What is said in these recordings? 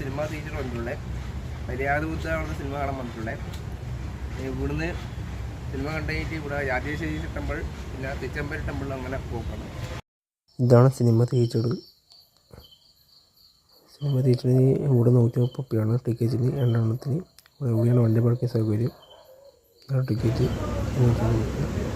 Cinema theatre വന്നിട്ടുള്ളത്. മര്യാദബുദ്ധ cinema കാണാൻ വന്നിട്ടുള്ളത്. ഇവിടുന്ന് സിനിമ കണ്ടുകഴിഞ്ഞിട്ട് ഇവിടെ രാജേശ്വരി ടെമ്പിൾ പിന്നെ തിച്ചമ്പരി ടെമ്പിൾ അങ്ങനെ പോക്കാണ്. ഇതാണ് സിനിമ തിയേറ്റർ. സിനിമ തിയേറ്ററിന് ഇവിടെ 130 രൂപയാണ് ടിക്കറ്റിന്, രണ്ടെണ്ണത്തിന്. ഇവിടെയാണ് വണ്ടി പാർക്കിംഗ് സൗകര്യം. ടിക്കറ്റ് 130 രൂപ.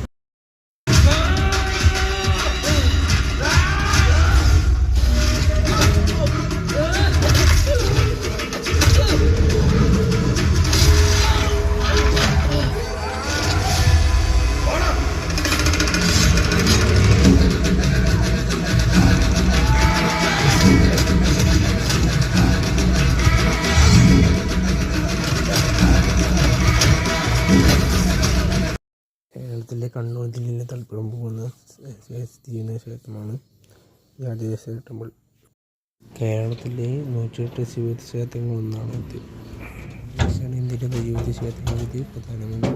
കേരളത്തിലെ കണ്ണൂർ ജില്ലയിലെ തളിപ്പറമ്പ് പോകുന്ന സ്ഥിതി ചെയ്യുന്ന ക്ഷേത്രമാണ് രാജേശ്വരി ടെമ്പിൾ. കേരളത്തിലെ 108 ശിവക്ഷേത്രങ്ങളൊന്നാണ് ഇത്. ദക്ഷിണേന്ത്യയിലെ നിരവധി ക്ഷേത്രങ്ങളിൽ പ്രധാനമാണ്.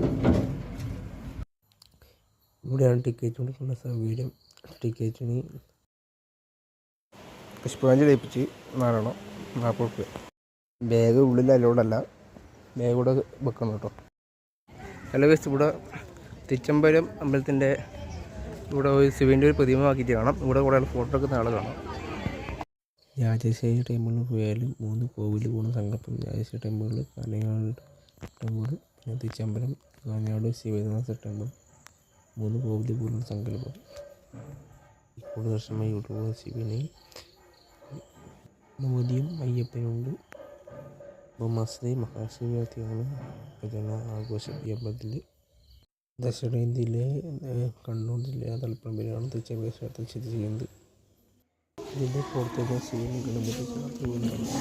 ഇവിടെയാണ് ടിക്കറ്റ് കൊടുക്കുന്ന സൗകര്യം. ടിക്കറ്റിന് പുഷ്പാഞ്ജലി കഴിപ്പിച്ച് 40 രൂപ. ബാഗ് ഉള്ളിൽ അലോഡല്ല, ബാഗ് കൂടെ വെക്കണം കേട്ടോ. ഹലോ ഗൈസ്, ഇവിടെ തിച്ചമ്പരം അമ്പലത്തിൻ്റെ ഇവിടെ ഒരു ശിവൻ്റെ ഒരു പ്രതിമ ആക്കിയിട്ട് കാണാം. ഇവിടെ കുറേ ഫോട്ടോ എടുക്കുന്ന ആൾ കാണാം. രാജേശ്വരി ടെമ്പിളിൽ പോയാലും 3 കോവിൽ പോകുന്ന സങ്കല്പം. രാജേശ്വരി ടെമ്പിൾ, കാഞ്ഞങ്ങാട് ടെമ്പിൾ, പിന്നെ തിച്ചമ്പരം, കാഞ്ഞങ്ങാട് ശിവദാസ ടെമ്പിൾ, 3 കോവിൽ പോകുന്ന സങ്കല്പം. കൂടുതൽ വർഷമായി ഇവിടെ ശിവനെ മോദിയും അയ്യപ്പനുണ്ട്. ഇപ്പോൾ മാസത്തെ മഹാശിവരാത്രിയാണ് പ്രധാന ആഘോഷം ഈ അമ്പലത്തിൽ. ദക്ഷിണേന്ത്യയിലെ കണ്ണൂർ ജില്ലയിലെ തളിപ്പറമ്പിലാണ് തിച്ചമ്പര ക്ഷേത്രം സ്ഥിതി ചെയ്യുന്നത്. ഇതിൻ്റെ പുറത്തേക്ക് ശിവനും ഗണപതി ക്ഷേത്രവുമാണ്.